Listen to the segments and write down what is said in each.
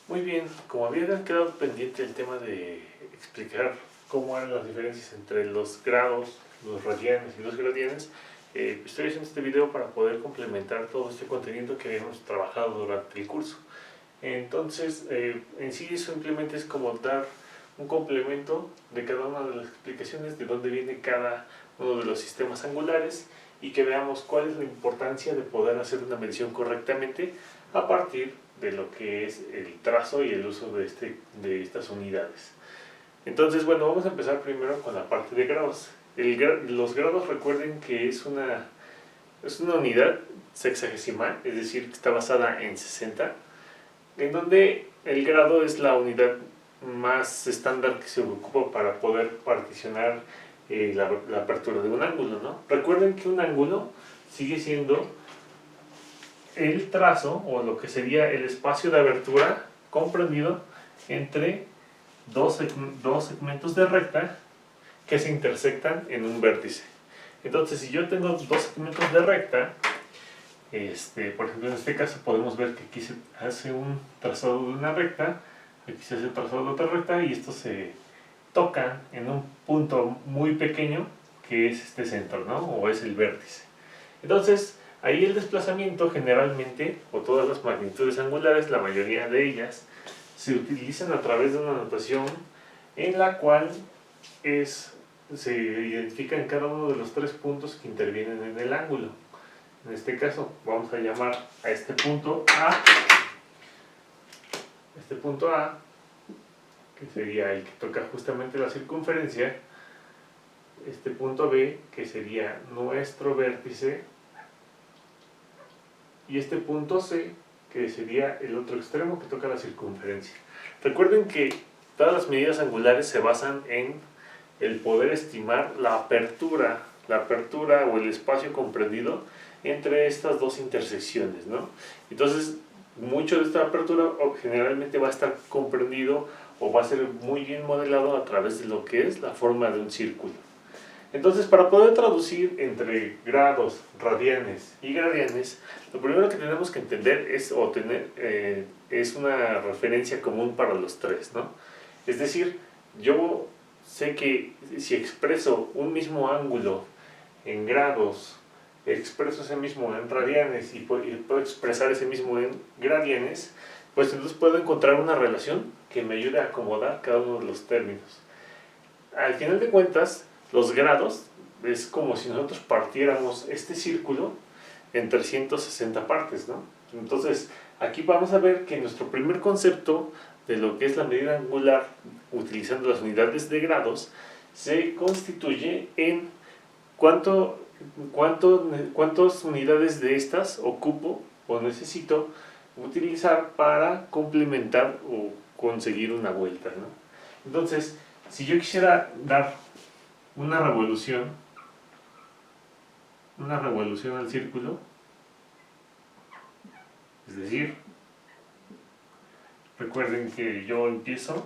Muy bien, como había quedado pendiente el tema de explicar cómo eran las diferencias entre los grados, los radianes y los gradianes, estoy haciendo este video para poder complementar todo este contenido que habíamos trabajado durante el curso. Entonces, en sí simplemente es como dar un complemento de cada una de las explicaciones de dónde viene cada uno de los sistemas angulares y que veamos cuál es la importancia de poder hacer una medición correctamente a partir de lo que es el trazo y el uso de estas unidades. Entonces, bueno, vamos a empezar primero con la parte de grados. Los grados, recuerden que es una unidad sexagesimal, es decir, que está basada en 60, en donde el grado es la unidad más estándar que se ocupa para poder particionar la apertura de un ángulo, ¿no? Recuerden que un ángulo sigue siendo el trazo, o lo que sería el espacio de abertura comprendido entre dos segmentos de recta que se intersectan en un vértice. Entonces, si yo tengo dos segmentos de recta, por ejemplo, en este caso podemos ver que aquí se hace un trazado de una recta, aquí se hace el trazado de otra recta, y estos se tocan en un punto muy pequeño que es este centro, ¿no? O es el vértice. Entonces, ahí el desplazamiento generalmente, o todas las magnitudes angulares, la mayoría de ellas, se utilizan a través de una notación en la cual se identifican cada uno de los tres puntos que intervienen en el ángulo. En este caso vamos a llamar a este punto A, que sería el que toca justamente la circunferencia, este punto B, que sería nuestro vértice, y este punto C, que sería el otro extremo que toca la circunferencia. Recuerden que todas las medidas angulares se basan en el poder estimar la apertura o el espacio comprendido entre estas dos intersecciones, ¿no? Entonces, mucho de esta apertura generalmente va a estar comprendido o va a ser muy bien modelado a través de lo que es la forma de un círculo. Entonces, para poder traducir entre grados, radianes y gradianes, lo primero que tenemos que entender es una referencia común para los tres, ¿no? Es decir, yo sé que si expreso un mismo ángulo en grados, expreso ese mismo en radianes y puedo expresar ese mismo en gradianes, pues entonces puedo encontrar una relación que me ayude a acomodar cada uno de los términos. Al final de cuentas, los grados es como si nosotros partiéramos este círculo en 360 partes, ¿no? Entonces, aquí vamos a ver que nuestro primer concepto de lo que es la medida angular utilizando las unidades de grados se constituye en cuántas unidades de estas ocupo o necesito utilizar para complementar o conseguir una vuelta, ¿no? Entonces, si yo quisiera dar una revolución al círculo, es decir, recuerden que yo empiezo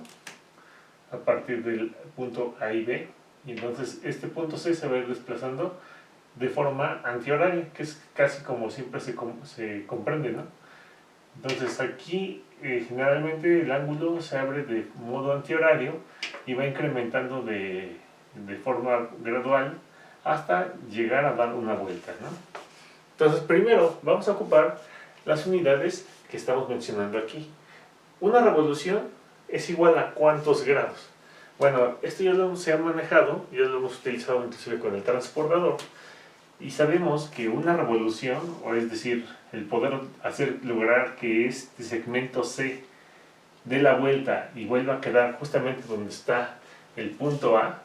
a partir del punto A y B, y entonces este punto C se va a ir desplazando de forma antihoraria, que es casi como siempre se comprende, ¿no? Entonces aquí generalmente el ángulo se abre de modo antihorario y va incrementando de forma gradual hasta llegar a dar una vuelta, ¿no? Entonces primero vamos a ocupar las unidades que estamos mencionando aquí. Una revolución es igual a ¿cuántos grados? Bueno, esto ya se ha manejado, ya lo hemos utilizado inclusive con el transbordador, y sabemos que una revolución, o es decir, el poder lograr que este segmento C dé la vuelta y vuelva a quedar justamente donde está el punto A,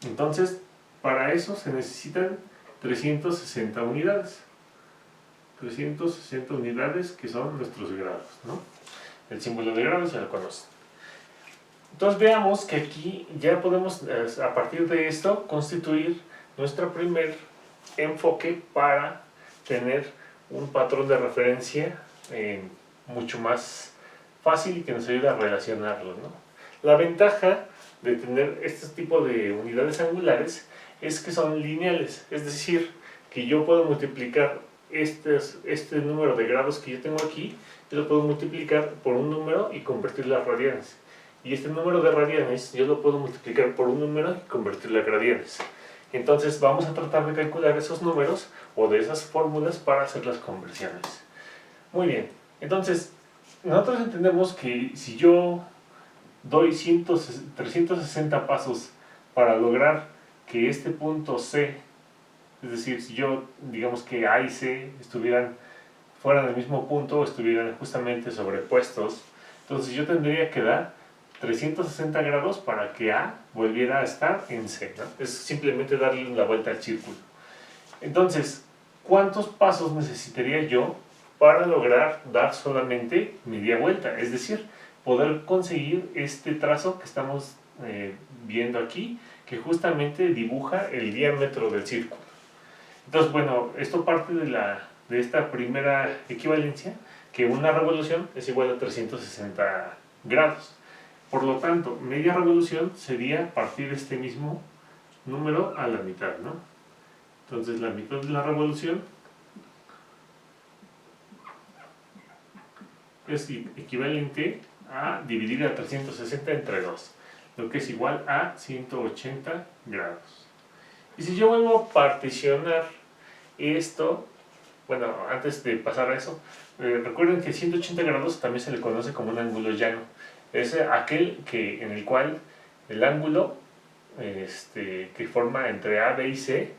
entonces para eso se necesitan 360 unidades. 360 unidades que son nuestros grados, ¿no? El símbolo de grados ya lo conocen. Entonces veamos que aquí ya podemos, a partir de esto, constituir nuestro primer enfoque para tener un patrón de referencia mucho más fácil y que nos ayude a relacionarlo, ¿no? La ventaja de tener este tipo de unidades angulares es que son lineales, es decir, que yo puedo multiplicar este número de grados que yo tengo aquí, yo lo puedo multiplicar por un número y convertirlo a radianes. Y este número de radianes yo lo puedo multiplicar por un número y convertirlo a gradianes. Entonces vamos a tratar de calcular esos números o de esas fórmulas para hacer las conversiones. Muy bien, entonces nosotros entendemos que si yo doy 360 pasos para lograr que este punto C, es decir, si yo digamos que A y C fueran del mismo punto o estuvieran justamente sobrepuestos, entonces yo tendría que dar 360 grados para que A volviera a estar en C, ¿no? Es simplemente darle la vuelta al círculo. Entonces, ¿cuántos pasos necesitaría yo para lograr dar solamente media vuelta? Es decir, poder conseguir este trazo que estamos viendo aquí, que justamente dibuja el diámetro del círculo. Entonces, bueno, esto parte de esta primera equivalencia, que una revolución es igual a 360 grados. Por lo tanto, media revolución sería partir este mismo número a la mitad, ¿no? Entonces, la mitad de la revolución es equivalente a dividir a 360 entre 2, lo que es igual a 180 grados. Y si yo vuelvo a particionar esto, bueno, antes de pasar a eso, recuerden que 180 grados también se le conoce como un ángulo llano. Es aquel en el cual el ángulo que forma entre A, B y C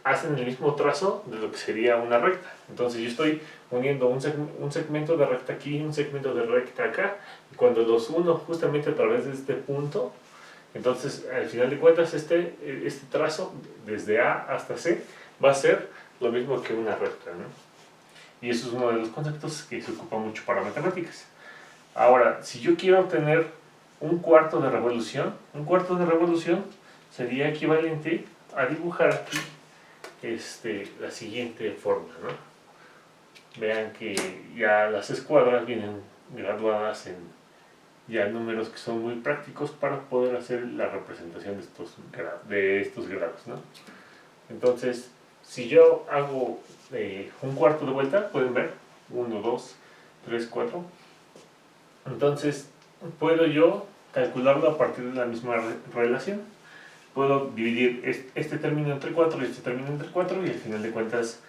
hacen el mismo trazo de lo que sería una recta. Entonces yo estoy uniendo un segmento de recta aquí y un segmento de recta acá, y cuando los uno justamente a través de este punto, entonces al final de cuentas este trazo desde A hasta C va a ser lo mismo que una recta, ¿no? Y eso es uno de los conceptos que se ocupa mucho para matemáticas. Ahora, si yo quiero obtener un cuarto de revolución sería equivalente a dibujar aquí la siguiente forma, ¿no? Vean que ya las escuadras vienen graduadas en ya números que son muy prácticos para poder hacer la representación de estos grados, ¿no? Entonces, si yo hago un cuarto de vuelta, pueden ver, 1, 2, 3, 4. Entonces, puedo yo calcularlo a partir de la misma relación. Puedo dividir este término entre 4 y este término entre 4, y al final de cuentas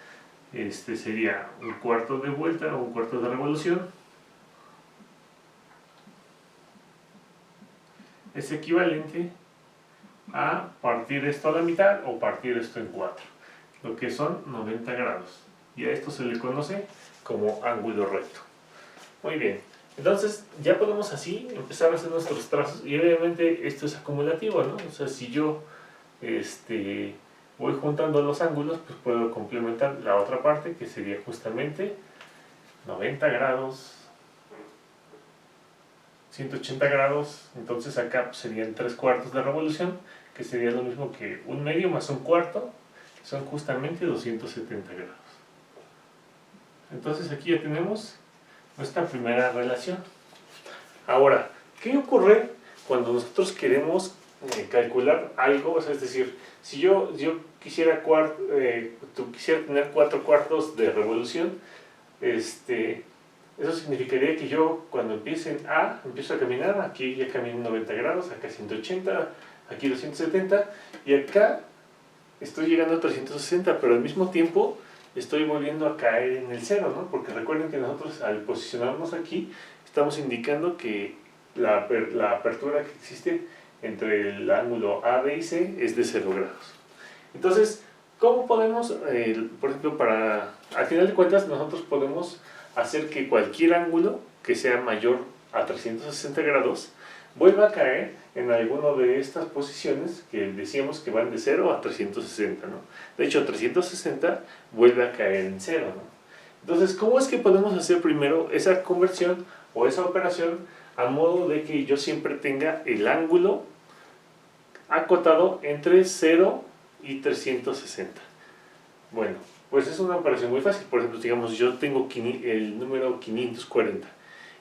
sería un cuarto de vuelta o un cuarto de revolución. Es equivalente a partir esto a la mitad o partir esto en 4, lo que son 90 grados. Y a esto se le conoce como ángulo recto. Muy bien. Entonces ya podemos así empezar a hacer nuestros trazos, y obviamente esto es acumulativo, ¿no? O sea, si yo voy juntando los ángulos, pues puedo complementar la otra parte, que sería justamente 90 grados, 180 grados, entonces acá pues serían 3 cuartos de revolución, que sería lo mismo que un medio más un cuarto, que son justamente 270 grados. Entonces aquí ya tenemos nuestra primera relación. Ahora, ¿qué ocurre cuando nosotros queremos calcular algo? O sea, es decir, si yo quisiera tener 4 cuartos de revolución, eso significaría que yo cuando empiezo a caminar, aquí ya camino 90 grados, acá 180, aquí 270, y acá estoy llegando a 360, pero al mismo tiempo estoy volviendo a caer en el cero, ¿no? Porque recuerden que nosotros al posicionarnos aquí estamos indicando que la apertura que existe entre el ángulo A, B y C es de 0 grados. Entonces, ¿cómo podemos, por ejemplo, al final de cuentas nosotros podemos hacer que cualquier ángulo que sea mayor a 360 grados vuelva a caer en alguna de estas posiciones que decíamos que van de 0 a 360, ¿no? De hecho, 360 vuelve a caer en 0, ¿no? Entonces, ¿cómo es que podemos hacer primero esa conversión o esa operación a modo de que yo siempre tenga el ángulo acotado entre 0 y 360? Bueno, pues es una operación muy fácil. Por ejemplo, digamos, yo tengo el número 540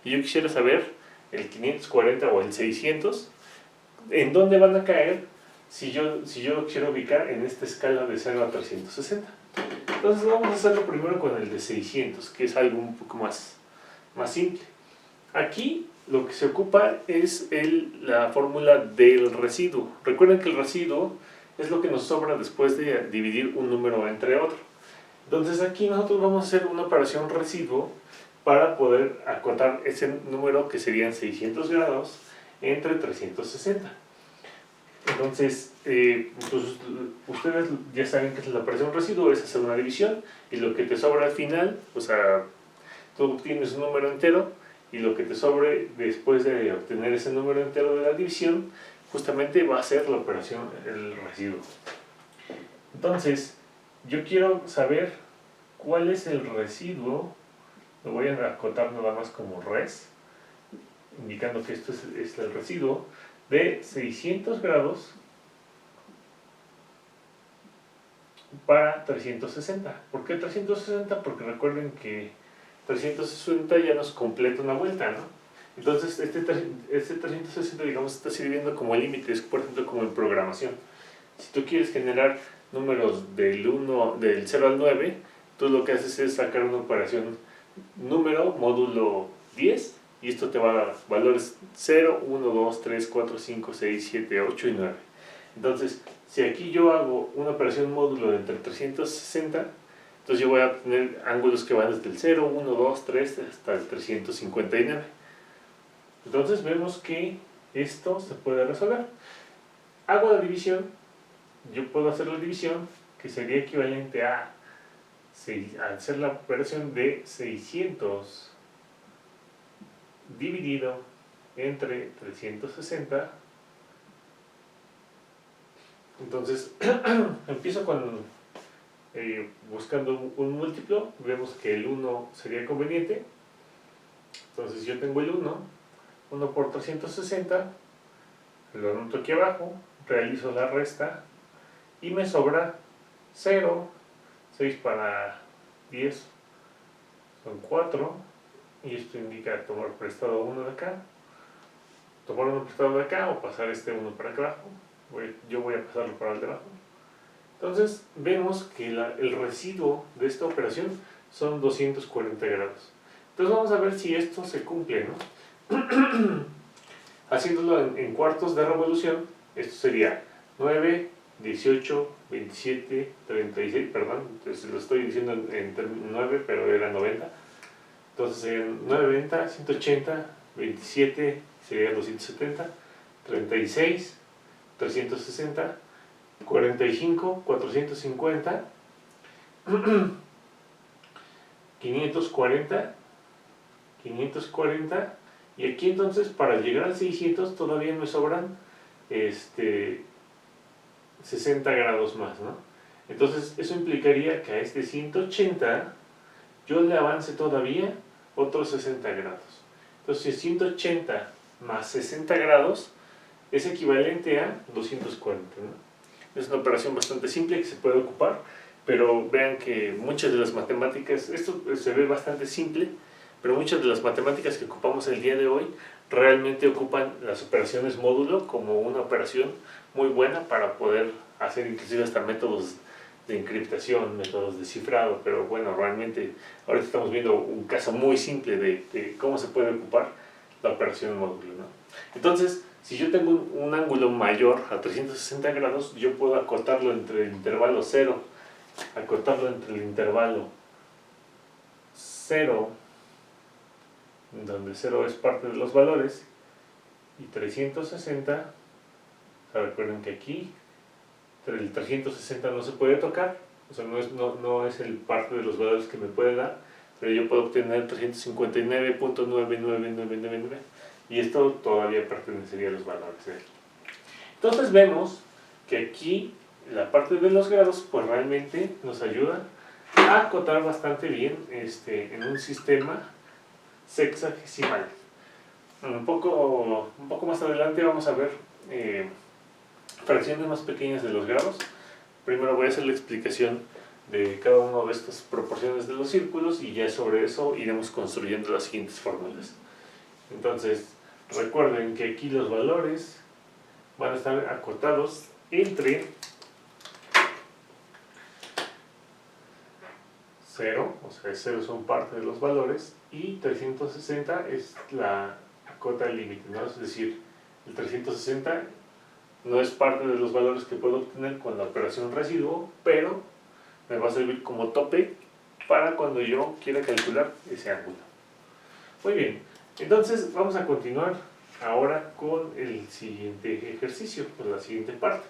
y yo quisiera saber el 540 o el 600, ¿en dónde van a caer si yo quiero ubicar en esta escala de 0 a 360? Entonces vamos a hacerlo primero con el de 600, que es algo un poco más simple. Aquí lo que se ocupa es la fórmula del residuo. Recuerden que el residuo es lo que nos sobra después de dividir un número entre otro. Entonces aquí nosotros vamos a hacer una operación residuo para poder acotar ese número, que serían 600 grados, entre 360. Entonces, pues, ustedes ya saben que la operación residuo es hacer una división, y lo que te sobra al final, o sea, tú obtienes un número entero, y lo que te sobre después de obtener ese número entero de la división, justamente va a ser la operación, el residuo. Entonces, yo quiero saber cuál es el residuo. Lo voy a acotar nada más como res, indicando que esto es el residuo de 600 grados para 360. ¿Por qué 360? Porque recuerden que 360 ya nos completa una vuelta, ¿no? Entonces este 360, digamos, está sirviendo como límite, es por ejemplo como en programación. Si tú quieres generar números del 0 al 9, tú lo que haces es sacar una operación número módulo 10, y esto te va a dar valores 0, 1, 2, 3, 4, 5, 6, 7, 8 y 9. Entonces, si aquí yo hago una operación módulo de entre 360, entonces yo voy a obtener ángulos que van desde el 0, 1, 2, 3 hasta el 359. Entonces vemos que esto se puede resolver. Hago la división. Yo puedo hacer la división, que sería equivalente a hacer la operación de 600 dividido entre 360. Entonces empiezo buscando un múltiplo. Vemos que el 1 sería conveniente. Entonces yo tengo el 1 por 360, lo anoto aquí abajo, realizo la resta y me sobra 0, 6 para 10 son 4, y esto indica tomar prestado 1 de acá, tomar 1 prestado de acá, o pasar este 1 para acá abajo. Yo voy a pasarlo para el de abajo. Entonces vemos que el residuo de esta operación son 240 grados. Entonces vamos a ver si esto se cumple, ¿no? Haciéndolo en cuartos de revolución, esto sería 9, 18, 27, 36, perdón, entonces lo estoy diciendo en 9, pero era 90. Entonces serían 990, 180, 27 sería 270, 36, 360, 45, 450, 540, 540, y aquí entonces para llegar al 600 todavía me sobran 60 grados más, ¿no? Entonces eso implicaría que a este 180 yo le avance todavía otros 60 grados. Entonces 180 más 60 grados es equivalente a 240, ¿no? Es una operación bastante simple que se puede ocupar, pero vean que muchas de las matemáticas, esto se ve bastante simple, pero muchas de las matemáticas que ocupamos el día de hoy realmente ocupan las operaciones módulo como una operación muy buena para poder hacer inclusive hasta métodos de encriptación, métodos de cifrado. Pero bueno, realmente ahorita estamos viendo un caso muy simple de cómo se puede ocupar la operación módulo, ¿no? Entonces, si yo tengo un ángulo mayor a 360 grados, yo puedo acotarlo entre el intervalo 0, acotarlo entre el intervalo 0, donde 0 es parte de los valores, y 360, o sea, recuerden que aquí el 360 no se puede tocar, o sea, no es el parte de los valores que me puede dar, pero yo puedo obtener 359.99999, y esto todavía pertenecería a los valores de aquí. Entonces vemos que aquí la parte de los grados pues realmente nos ayuda a acotar bastante bien en un sistema sexagesimal. Un poco más adelante vamos a ver fracciones más pequeñas de los grados. Primero voy a hacer la explicación de cada una de estas proporciones de los círculos, y ya sobre eso iremos construyendo las siguientes fórmulas. Entonces recuerden que aquí los valores van a estar acotados entre o sea, 0 son parte de los valores, y 360 es la cota límite, ¿no? Es decir, el 360 no es parte de los valores que puedo obtener con la operación residuo, pero me va a servir como tope para cuando yo quiera calcular ese ángulo. Muy bien, entonces vamos a continuar ahora con el siguiente ejercicio, con la siguiente parte,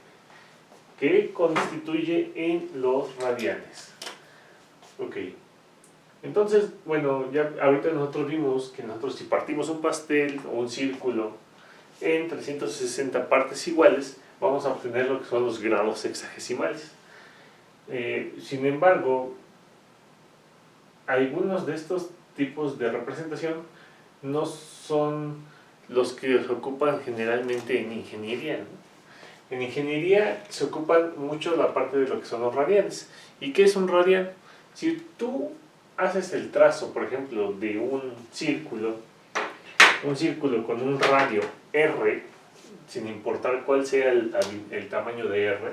que constituye en los radianes. Ok, entonces, bueno, ya ahorita nosotros vimos que nosotros si partimos un pastel o un círculo en 360 partes iguales, vamos a obtener lo que son los grados sexagesimales. Sin embargo, algunos de estos tipos de representación no son los que se ocupan generalmente en ingeniería, ¿no? En ingeniería se ocupan mucho la parte de lo que son los radianes. ¿Y qué es un radian? Si tú haces el trazo, por ejemplo, de un círculo con un radio R, sin importar cuál sea el tamaño de R,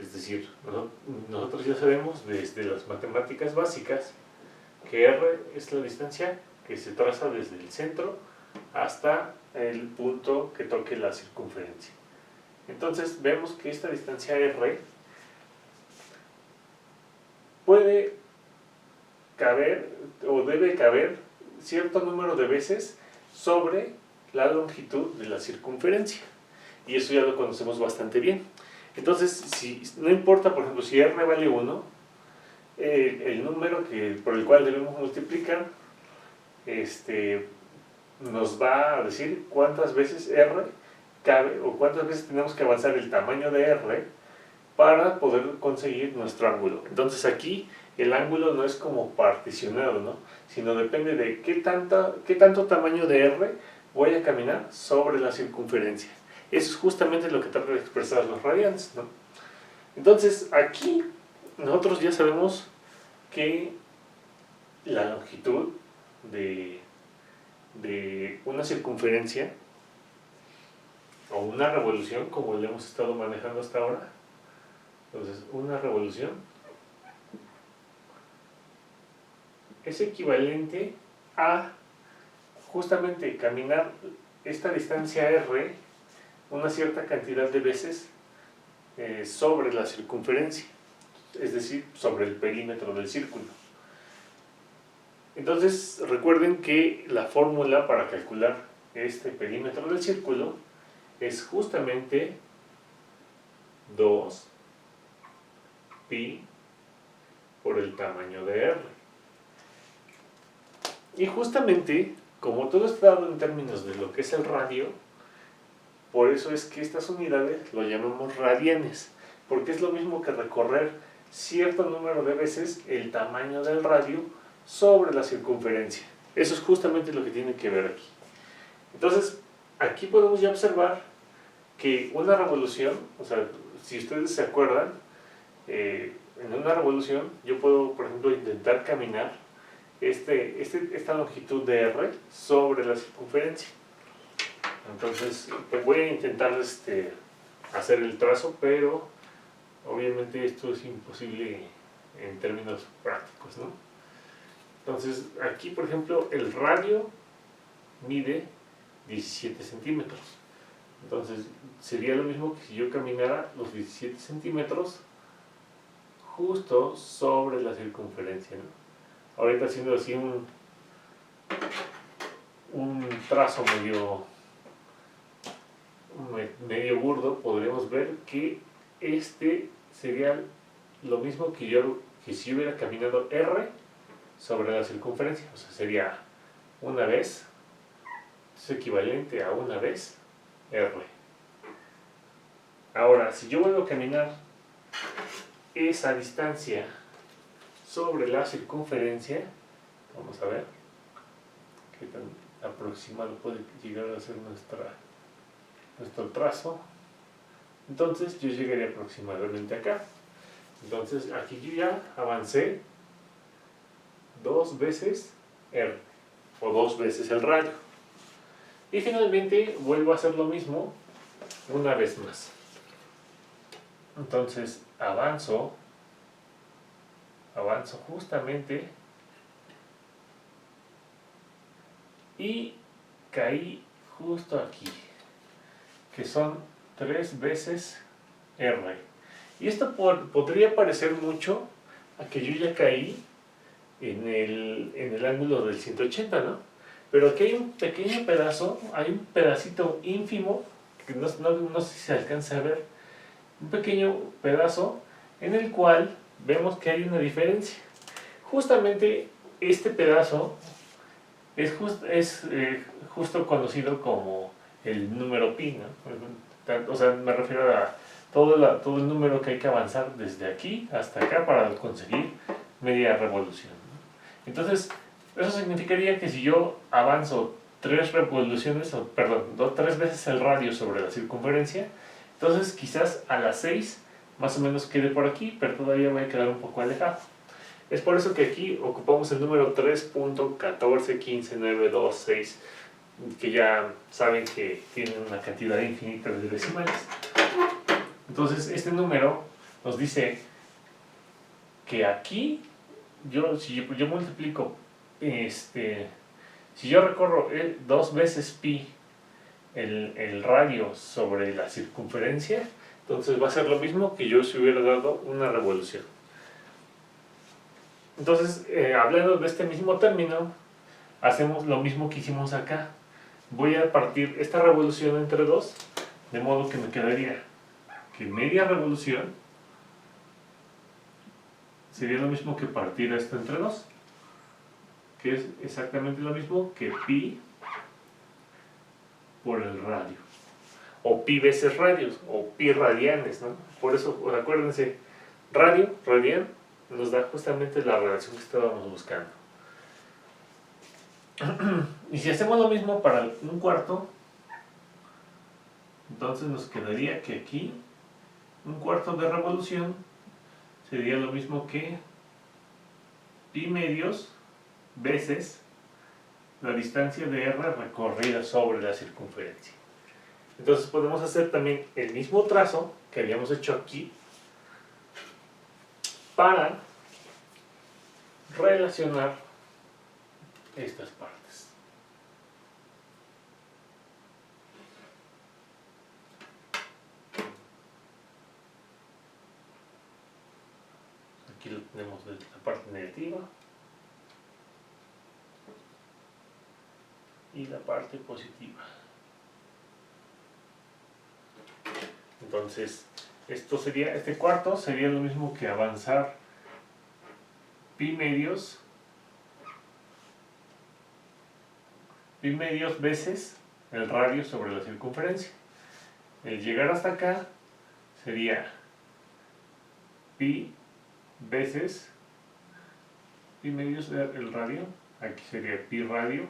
es decir, nosotros ya sabemos desde las matemáticas básicas que R es la distancia que se traza desde el centro hasta el punto que toque la circunferencia. Entonces vemos que esta distancia R puede caber o debe caber cierto número de veces sobre la longitud de la circunferencia, y eso ya lo conocemos bastante bien. Entonces, no importa, por ejemplo, si R vale 1, el número por el cual debemos multiplicar nos va a decir cuántas veces R cabe o cuántas veces tenemos que avanzar el tamaño de R para poder conseguir nuestro ángulo. Entonces aquí el ángulo no es como particionado, ¿no? Sino depende de qué tanto tamaño de R voy a caminar sobre la circunferencia. Eso es justamente lo que trata de expresar los radianes, ¿no? Entonces aquí nosotros ya sabemos que la longitud de una circunferencia o una revolución, como le hemos estado manejando hasta ahora, entonces una revolución es equivalente a justamente caminar esta distancia R una cierta cantidad de veces sobre la circunferencia, es decir, sobre el perímetro del círculo. Entonces recuerden que la fórmula para calcular este perímetro del círculo es justamente 2pi por el tamaño de R. Y justamente, como todo está dado en términos de lo que es el radio, por eso es que estas unidades lo llamamos radianes, porque es lo mismo que recorrer cierto número de veces el tamaño del radio sobre la circunferencia. Eso es justamente lo que tiene que ver aquí. Entonces, aquí podemos ya observar que una revolución, o sea, si ustedes se acuerdan, en una revolución yo puedo, por ejemplo, intentar caminar esta longitud de R sobre la circunferencia. Entonces, pues voy a intentar hacer el trazo, pero obviamente esto es imposible en términos prácticos, ¿no? Entonces, aquí, por ejemplo, el radio mide 17 centímetros. Entonces, sería lo mismo que si yo caminara los 17 centímetros justo sobre la circunferencia, ¿no? Ahorita haciendo así un trazo medio burdo, podremos ver que sería lo mismo que si yo hubiera caminado R sobre la circunferencia, o sea, sería una vez, es equivalente a una vez R. Ahora, si yo vuelvo a caminar esa distancia sobre la circunferencia, vamos a ver qué tan aproximado puede llegar a ser nuestro trazo. Entonces yo llegaría aproximadamente acá. Entonces aquí yo ya avancé 2 veces R o 2 veces el radio, y finalmente vuelvo a hacer lo mismo una vez más. Entonces avanzo avanzo justamente y caí justo aquí, que son 3 veces R. Y esto podría parecer mucho a que yo ya caí en el ángulo del 180, ¿no? Pero aquí hay un pequeño pedazo, hay un pedacito ínfimo, que no sé si se alcanza a ver, un pequeño pedazo en el cual vemos que hay una diferencia. Justamente este pedazo es justo conocido como el número pi, ¿no? O sea, me refiero a todo el número que hay que avanzar desde aquí hasta acá para conseguir media revolución, ¿no? Entonces, eso significaría que si yo avanzo 3 revoluciones, o perdón, 3 veces el radio sobre la circunferencia, entonces quizás a las 6 más o menos quede por aquí, pero todavía voy a quedar un poco alejado. Es por eso que aquí ocupamos el número 3.1415926, que ya saben que tiene una cantidad infinita de decimales. Entonces este número nos dice que aquí, si yo multiplico, si yo recorro 2 veces pi el radio sobre la circunferencia, entonces va a ser lo mismo que yo si hubiera dado una revolución. Entonces, hablando de este mismo término, hacemos lo mismo que hicimos acá. Voy a partir esta revolución entre 2, de modo que me quedaría que media revolución sería lo mismo que partir esto entre 2, que es exactamente lo mismo que pi por el radio, o pi veces radios, o pi radianes, ¿no? Por eso, pues, acuérdense, radio, radian, nos da justamente la relación que estábamos buscando. Y si hacemos lo mismo para un cuarto, entonces nos quedaría que aquí un cuarto de revolución sería lo mismo que pi medios veces la distancia de R recorrida sobre la circunferencia. Entonces podemos hacer también el mismo trazo que habíamos hecho aquí para relacionar estas partes. Aquí lo tenemos de la parte negativa y la parte positiva. Entonces, este cuarto sería lo mismo que avanzar pi medios veces el radio sobre la circunferencia. El llegar hasta acá sería pi veces pi medios el radio, aquí sería pi radio.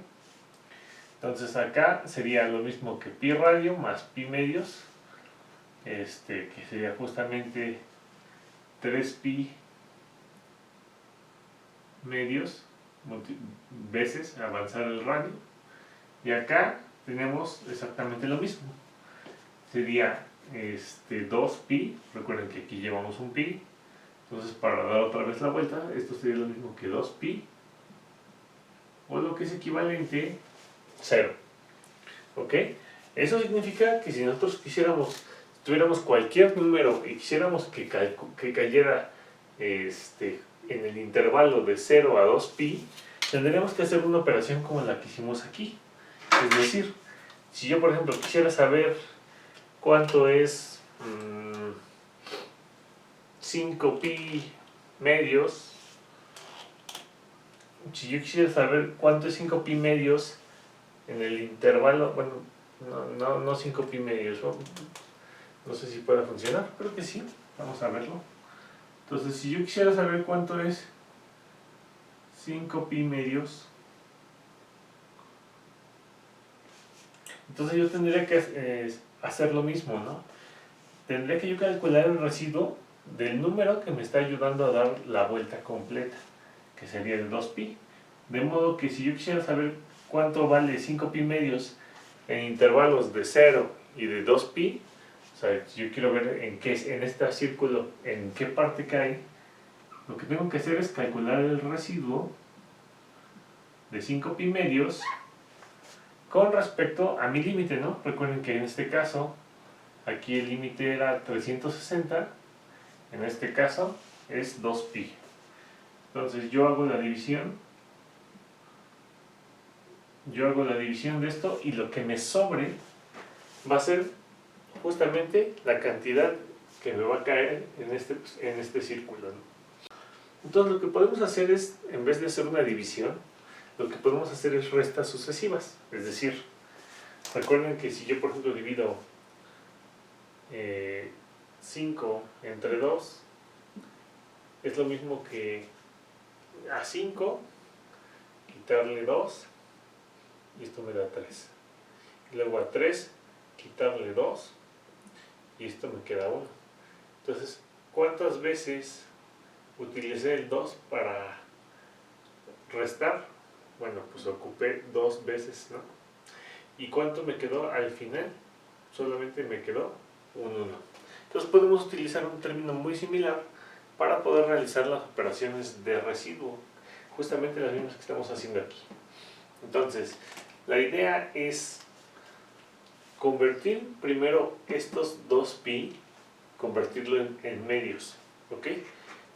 Entonces acá sería lo mismo que pi radio más pi medios, que sería justamente 3 pi medios veces avanzar el radio. Y acá tenemos exactamente lo mismo. Sería 2 pi, recuerden que aquí llevamos un pi, entonces para dar otra vez la vuelta, esto sería lo mismo que 2 pi, o lo que es equivalente 0. ¿Ok? Eso significa que si nosotros tuviéramos cualquier número y quisiéramos que cayera en el intervalo de 0 a 2 pi, tendríamos que hacer una operación como la que hicimos aquí. Es decir, si yo por ejemplo quisiera saber cuánto es 5 pi medios, si yo quisiera saber cuánto es 5 pi medios en el intervalo, bueno, no 5 pi medios, no sé si pueda funcionar, creo que sí, vamos a verlo. Entonces, si yo quisiera saber cuánto es 5 pi medios, entonces yo tendría que hacer lo mismo, ¿no? Tendría que yo calcular el residuo del número que me está ayudando a dar la vuelta completa, que sería de 2 pi. De modo que si yo quisiera saber cuánto vale 5 pi medios en intervalos de 0 y de 2 pi, o sea, yo quiero ver en este círculo, en qué parte cae, lo que tengo que hacer es calcular el residuo de 5 pi medios con respecto a mi límite, ¿no? Recuerden que en este caso, aquí el límite era 360, en este caso es 2 pi. Entonces yo hago la división de esto y lo que me sobre va a ser justamente la cantidad que me va a caer en este círculo, ¿no? Entonces lo que podemos hacer es, en vez de hacer una división, lo que podemos hacer es restas sucesivas. Es decir, recuerden que si yo por ejemplo divido 5 entre 2, es lo mismo que a 5 quitarle 2 y esto me da 3. Y luego a 3 quitarle 2 y esto me queda 1. Entonces, ¿cuántas veces utilicé el 2 para restar? Bueno, pues ocupé 2 veces, ¿no? ¿Y cuánto me quedó al final? Solamente me quedó un 1. Entonces podemos utilizar un término muy similar para poder realizar las operaciones de residuo, justamente las mismas que estamos haciendo aquí. Entonces, la idea es convertir primero estos 2pi, convertirlo en medios, ¿ok?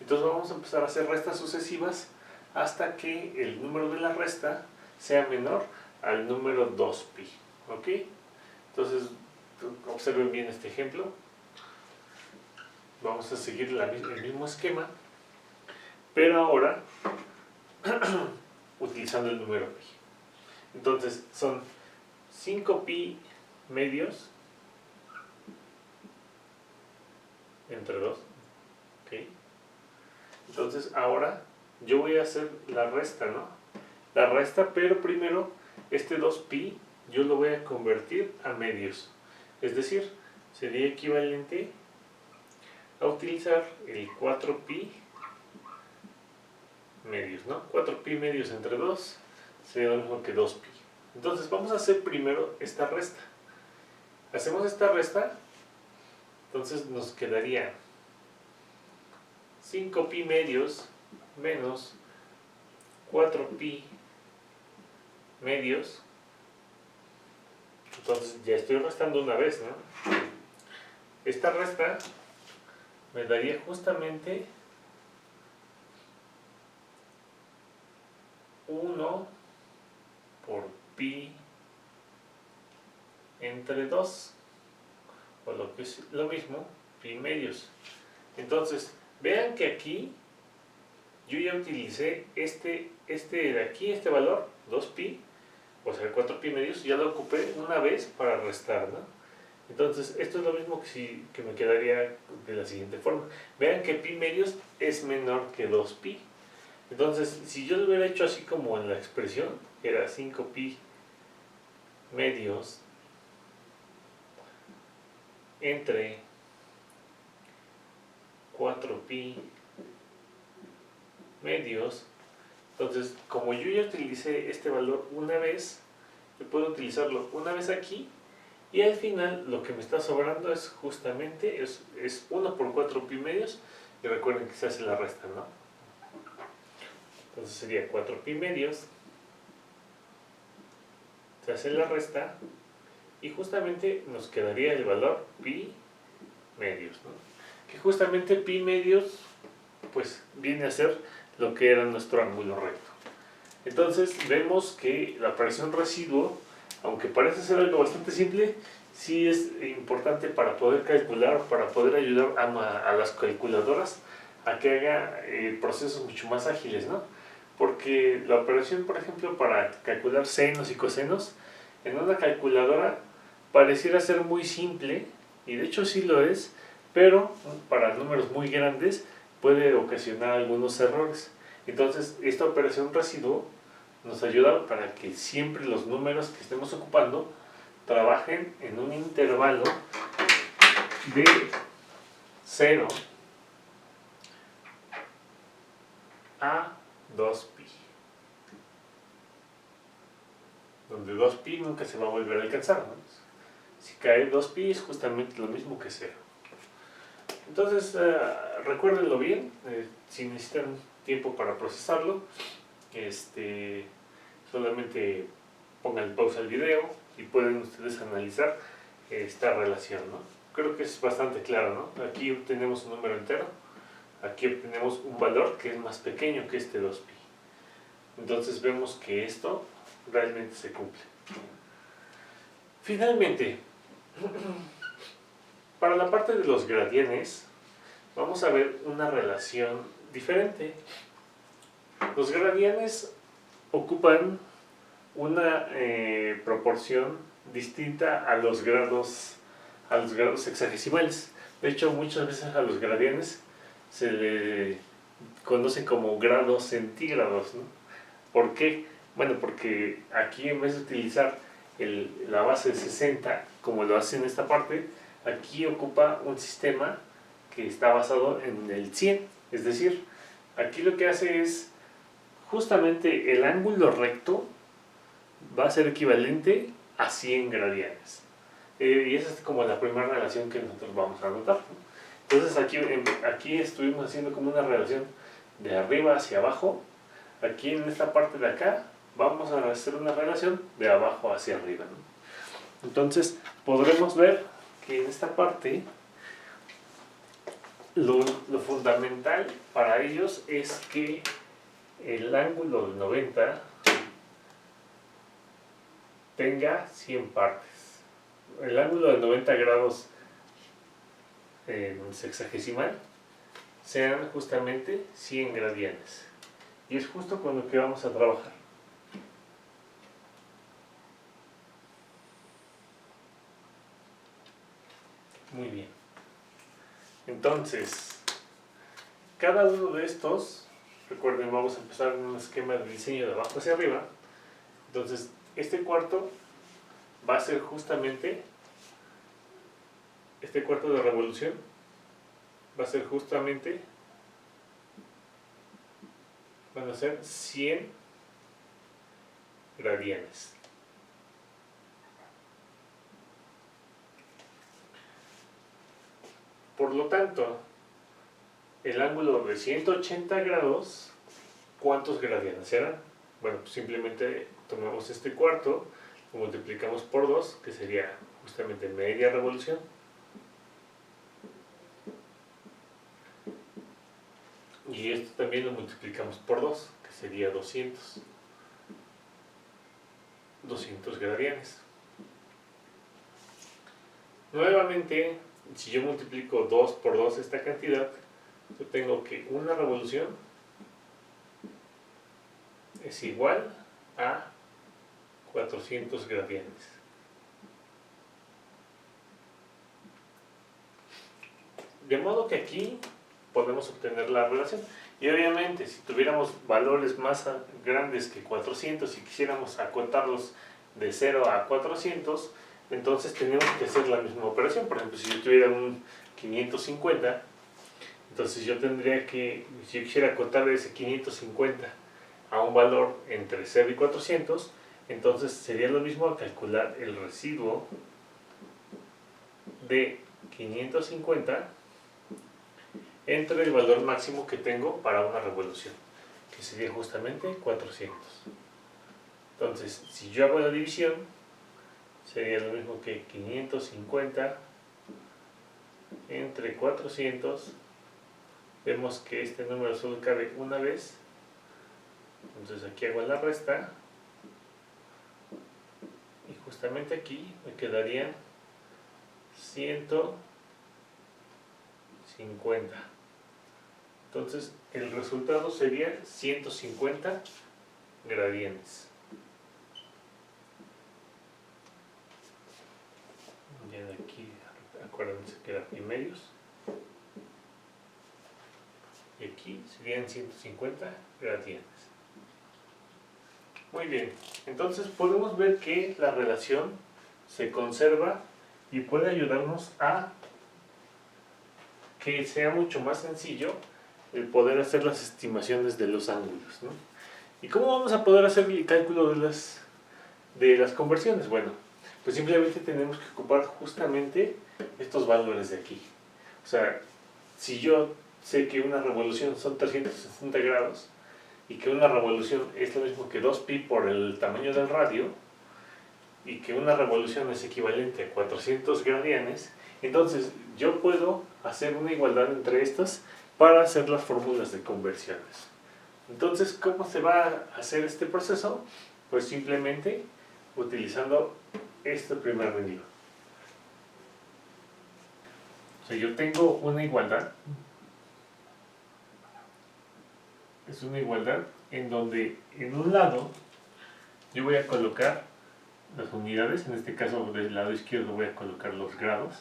Entonces vamos a empezar a hacer restas sucesivas hasta que el número de la resta sea menor al número 2pi, ¿ok? Entonces, observen bien este ejemplo. Vamos a seguir el mismo esquema, pero ahora utilizando el número pi. Entonces son 5pi medios entre 2, ¿ok? Entonces ahora yo voy a hacer la resta, ¿no? La resta, pero primero este 2pi yo lo voy a convertir a medios. Es decir, sería equivalente a utilizar el 4pi medios, ¿no? 4pi medios entre 2 sería lo mismo que 2pi. Entonces vamos a hacer primero esta resta. Hacemos esta resta, entonces nos quedaría 5pi medios menos 4pi medios. Entonces ya estoy restando una vez, ¿no? Esta resta me daría justamente 1 por pi entre 2, o lo que es lo mismo, pi medios. Entonces, vean que aquí yo ya utilicé este de aquí, este valor, 2pi, o sea, 4pi medios, ya lo ocupé una vez para restar, ¿no? Entonces, esto es lo mismo que me quedaría de la siguiente forma. Vean que pi medios es menor que 2pi. Entonces, si yo lo hubiera hecho así como en la expresión, era 5pi medios entre 4pi medios, entonces como yo ya utilicé este valor una vez, yo puedo utilizarlo una vez aquí y al final lo que me está sobrando es justamente es 1 por 4pi medios, y recuerden que se hace la resta, ¿no? Entonces sería 4pi medios, se hace la resta y justamente nos quedaría el valor pi medios, ¿no? Que justamente pi medios pues viene a ser lo que era nuestro ángulo recto. Entonces vemos que la operación residuo, aunque parece ser algo bastante simple, sí es importante para poder calcular, para poder ayudar a las calculadoras a que haga procesos mucho más ágiles, ¿no? Porque la operación, por ejemplo, para calcular senos y cosenos, en una calculadora pareciera ser muy simple, y de hecho sí lo es, pero para números muy grandes puede ocasionar algunos errores. Entonces, esta operación residuo nos ayuda para que siempre los números que estemos ocupando trabajen en un intervalo de 0 a 2pi, donde 2pi nunca se va a volver a alcanzar, ¿no? Si cae 2pi es justamente lo mismo que 0. Entonces, recuérdenlo bien, si necesitan tiempo para procesarlo, solamente pongan pausa al video y pueden ustedes analizar esta relación, ¿no? Creo que es bastante claro, ¿no? Aquí obtenemos un número entero, aquí obtenemos un valor que es más pequeño que este 2pi. Entonces vemos que esto realmente se cumple. Finalmente, para la parte de los gradianes, vamos a ver una relación diferente. Los gradianes ocupan una proporción distinta a los grados sexagesimales. De hecho, muchas veces a los gradianes se le conocen como grados centígrados, ¿no? ¿Por qué? Bueno, porque aquí en vez de utilizar la base de 60 como lo hace en esta parte, aquí ocupa un sistema que está basado en el 100. Es decir, aquí lo que hace es justamente el ángulo recto va a ser equivalente a 100 gradianes. Y esa es como la primera relación que nosotros vamos a notar, ¿no? Entonces aquí estuvimos haciendo como una relación de arriba hacia abajo. Aquí en esta parte de acá vamos a hacer una relación de abajo hacia arriba, ¿no? Entonces podremos ver que en esta parte lo fundamental para ellos es que el ángulo de 90 tenga 100 partes. El ángulo de 90 grados en sexagesimal sean justamente 100 gradianes. Y es justo con lo que vamos a trabajar. Muy bien. Entonces, cada uno de estos, recuerden, vamos a empezar en un esquema de diseño de abajo hacia arriba. Entonces, este cuarto va a ser justamente, este cuarto de revolución va a ser justamente, van a ser 100 gradianes. Por lo tanto, el ángulo de 180 grados, ¿cuántos gradianes serán? Bueno, pues simplemente tomamos este cuarto, lo multiplicamos por 2, que sería justamente media revolución. Y esto también lo multiplicamos por 2, que sería 200 gradianes. Nuevamente, si yo multiplico 2 por 2 esta cantidad, yo tengo que una revolución es igual a 400 gradianes. De modo que aquí podemos obtener la relación. Y obviamente, si tuviéramos valores más grandes que 400 y quisiéramos acotarlos de 0 a 400, entonces tenemos que hacer la misma operación. Por ejemplo, si yo tuviera un 550, entonces yo tendría que, si yo quisiera acotar ese 550 a un valor entre 0 y 400, entonces sería lo mismo a calcular el residuo de 550 entre el valor máximo que tengo para una revolución, que sería justamente 400. Entonces, si yo hago la división, sería lo mismo que 550 entre 400. Vemos que este número solo cabe una vez, entonces aquí hago la resta y justamente aquí me quedarían 150. Entonces el resultado sería 150 gradianes. Ya de aquí, acuérdense que eran primerios. Y aquí serían 150 gradianes. Muy bien, entonces podemos ver que la relación se conserva y puede ayudarnos a que sea mucho más sencillo el poder hacer las estimaciones de los ángulos, ¿no? ¿Y cómo vamos a poder hacer el cálculo de las conversiones? Bueno, pues simplemente tenemos que ocupar justamente estos valores de aquí. O sea, si sé que una revolución son 360 grados y que una revolución es lo mismo que 2pi por el tamaño del radio y que una revolución es equivalente a 400 gradianes, entonces yo puedo hacer una igualdad entre estas para hacer las fórmulas de conversiones. Entonces, ¿cómo se va a hacer este proceso? Pues simplemente utilizando este primer renglón. O sea, yo tengo una igualdad. Es una igualdad en donde en un lado yo voy a colocar las unidades, en este caso del lado izquierdo voy a colocar los grados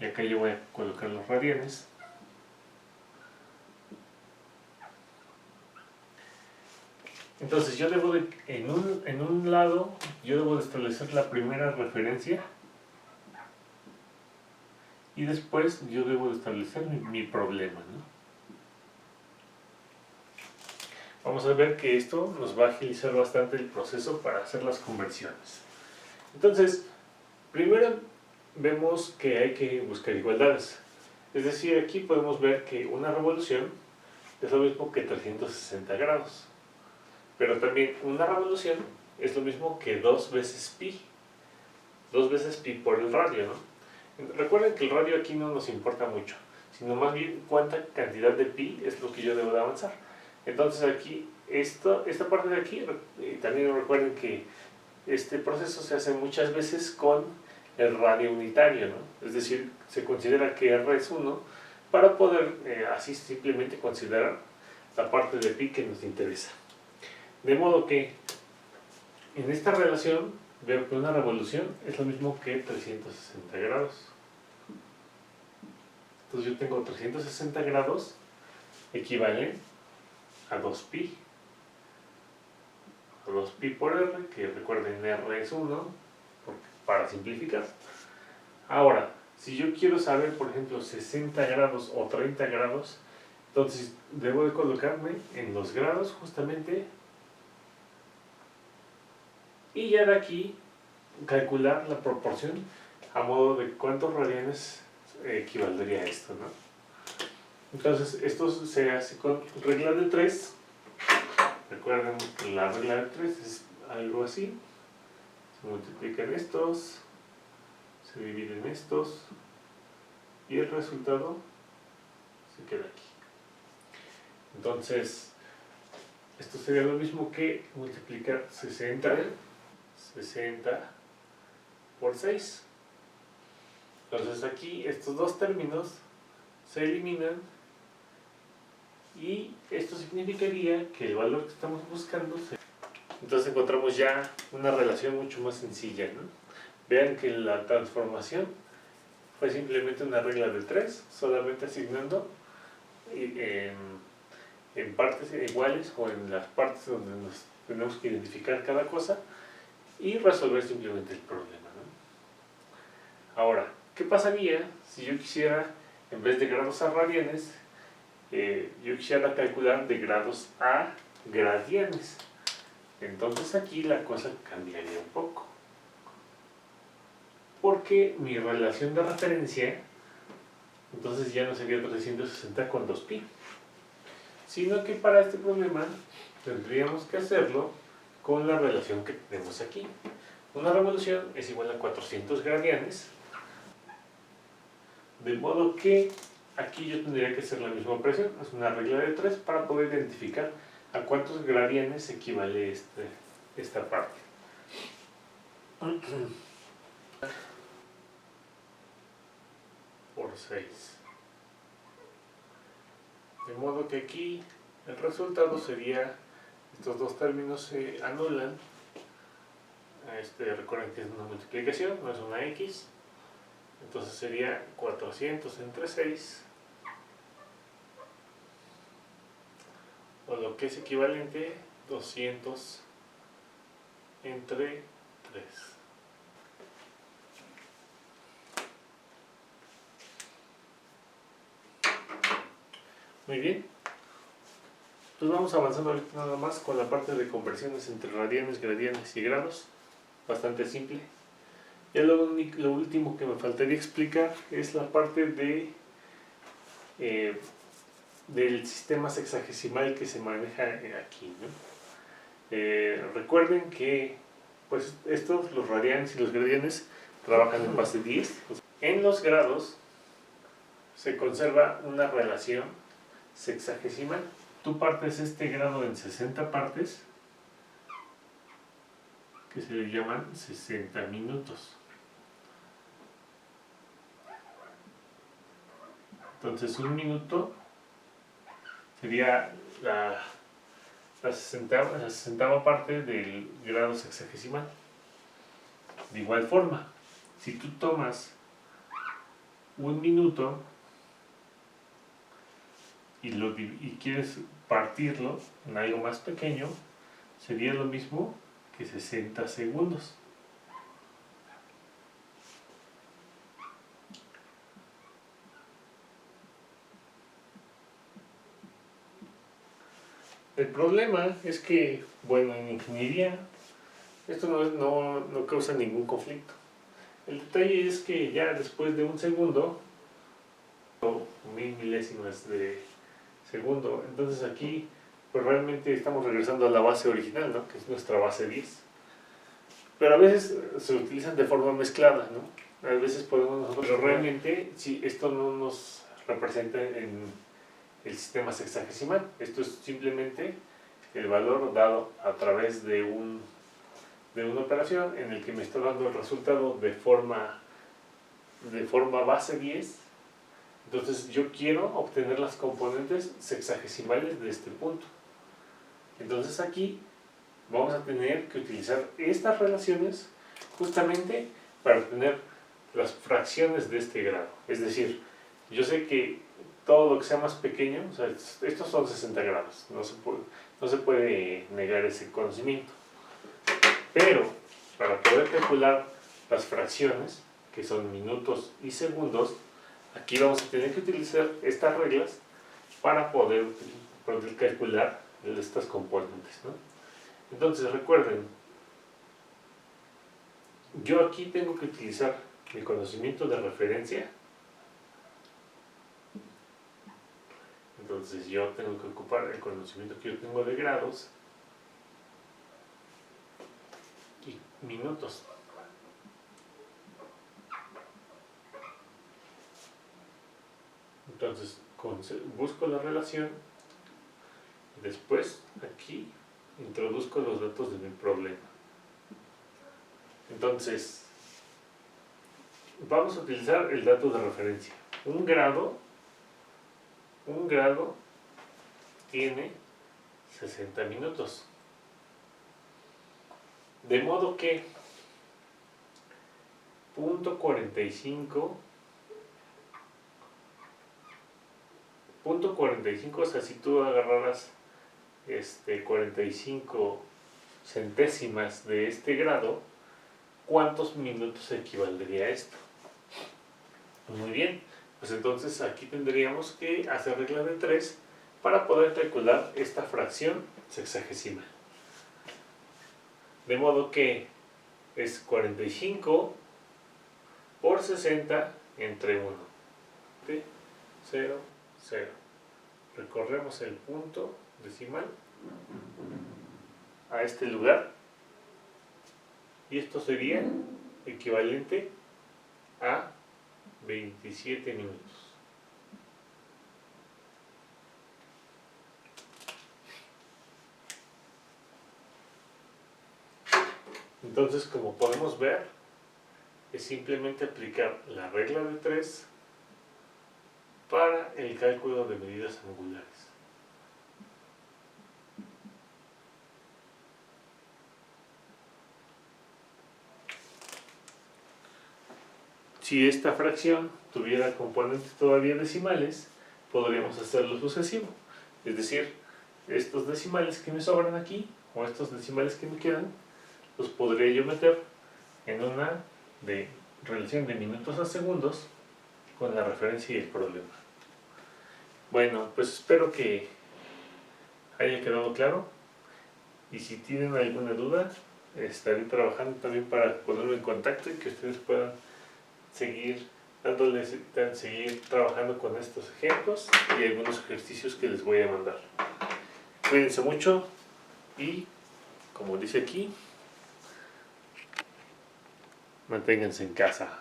y acá yo voy a colocar los radianes. Entonces yo debo de, en un lado yo debo de establecer la primera referencia y después yo debo de establecer mi problema, ¿no? Vamos a ver que esto nos va a agilizar bastante el proceso para hacer las conversiones. Entonces, primero vemos que hay que buscar igualdades. Es decir, aquí podemos ver que una revolución es lo mismo que 360 grados. Pero también una revolución es lo mismo que 2 veces pi. 2 veces pi por el radio, ¿no? Recuerden que el radio aquí no nos importa mucho, sino más bien cuánta cantidad de pi es lo que yo debo de avanzar. Entonces aquí, esta parte de aquí, también recuerden que este proceso se hace muchas veces con el radio unitario, ¿no? Es decir, se considera que R es 1 para poder así simplemente considerar la parte de pi que nos interesa. De modo que en esta relación veo que una revolución es lo mismo que 360 grados. Entonces yo tengo 360 grados equivalen a 2pi. A 2pi por R, que recuerden R es 1, para simplificar. Ahora, si yo quiero saber, por ejemplo, 60 grados o 30 grados, entonces debo de colocarme en los grados justamente y ya de aquí calcular la proporción a modo de cuántos radianes equivaldría a esto, ¿no? Entonces esto se hace con regla de 3. Recuerden que la regla de 3 es algo así. Se multiplican estos, se dividen estos y el resultado se queda aquí. Entonces esto sería lo mismo que multiplicar 60 por 6. Entonces aquí estos dos términos se eliminan y esto significaría que el valor que estamos buscando entonces encontramos ya una relación mucho más sencilla, ¿no? Vean que la transformación fue simplemente una regla de 3, solamente asignando en partes iguales o en las partes donde nos tenemos que identificar cada cosa y resolver simplemente el problema, ¿no? Ahora, ¿qué pasaría si yo quisiera, en vez de grados a radianes, yo quisiera calcular de grados a gradianes? Entonces aquí la cosa cambiaría un poco, porque mi relación de referencia entonces ya no sería 360 con 2pi, sino que para este problema tendríamos que hacerlo con la relación que tenemos aquí. Una revolución es igual a 400 gradianes, de modo que aquí yo tendría que hacer la misma operación, es una regla de 3 para poder identificar a cuántos gradianes equivale esta parte. Por 6. De modo que aquí el resultado sería, estos dos términos se anulan. Recuerden que es una multiplicación, no es una x. Entonces sería 400 entre 6, o lo que es equivalente 200 entre 3. Muy bien. Pues vamos avanzando ahorita nada más con la parte de conversiones entre radianes, gradianes y grados. Bastante simple. Ya lo último que me faltaría explicar es la parte de del sistema sexagesimal que se maneja aquí, ¿no? Recuerden que pues los radianes y los gradianes trabajan en base 10. En los grados se conserva una relación sexagesimal. Tú partes este grado en 60 partes, que se le llaman 60 minutos. Entonces un minuto sería la 60ª parte del grado sexagesimal. De igual forma, si tú tomas un minuto y quieres partirlo en algo más pequeño, sería lo mismo que 60 segundos. El problema es que, bueno, en ingeniería esto no causa ningún conflicto. El detalle es que ya después de un segundo, o 1000 milésimas de segundo, entonces aquí pues realmente estamos regresando a la base original, ¿no? Que es nuestra base 10. Pero a veces se utilizan de forma mezclada, ¿no? A veces podemos nosotros, pero realmente si esto no nos representa en el sistema sexagesimal. Esto es simplemente el valor dado a través de una operación en el que me está dando el resultado de forma base 10. Entonces yo quiero obtener las componentes sexagesimales de este punto. Entonces aquí vamos a tener que utilizar estas relaciones justamente para obtener las fracciones de este grado. Es decir, yo sé que todo lo que sea más pequeño, o sea, estos son 60 grados, no se puede negar ese conocimiento. Pero para poder calcular las fracciones, que son minutos y segundos, aquí vamos a tener que utilizar estas reglas para poder calcular estas componentes, ¿no? Entonces recuerden, yo aquí tengo que utilizar mi conocimiento de referencia. Entonces yo tengo que ocupar el conocimiento que yo tengo de grados y minutos. Entonces busco la relación y después aquí introduzco los datos de mi problema. Entonces vamos a utilizar el dato de referencia. Un grado tiene 60 minutos. De modo que punto 45, o sea, si tú agarraras 45 centésimas de este grado, ¿cuántos minutos equivaldría a esto? Muy bien, pues entonces aquí tendríamos que hacer regla de 3 para poder calcular esta fracción sexagesimal. De modo que es 45 por 60 entre 1. 0, 0. Recorremos el punto decimal a este lugar y esto sería equivalente a 27 minutos. Entonces, como podemos ver, es simplemente aplicar la regla de 3 para el cálculo de medidas angulares. Si esta fracción tuviera componentes todavía decimales, podríamos hacer lo sucesivo. Es decir, estos decimales que me sobran aquí, o estos decimales que me quedan, los podría yo meter en una relación de minutos a segundos con la referencia y el problema. Bueno, pues espero que haya quedado claro, y si tienen alguna duda, estaré trabajando también para ponerme en contacto y que ustedes puedan seguir dándoles seguir trabajando con estos ejemplos y algunos ejercicios que les voy a mandar. Cuídense mucho y, como dice aquí, manténganse en casa.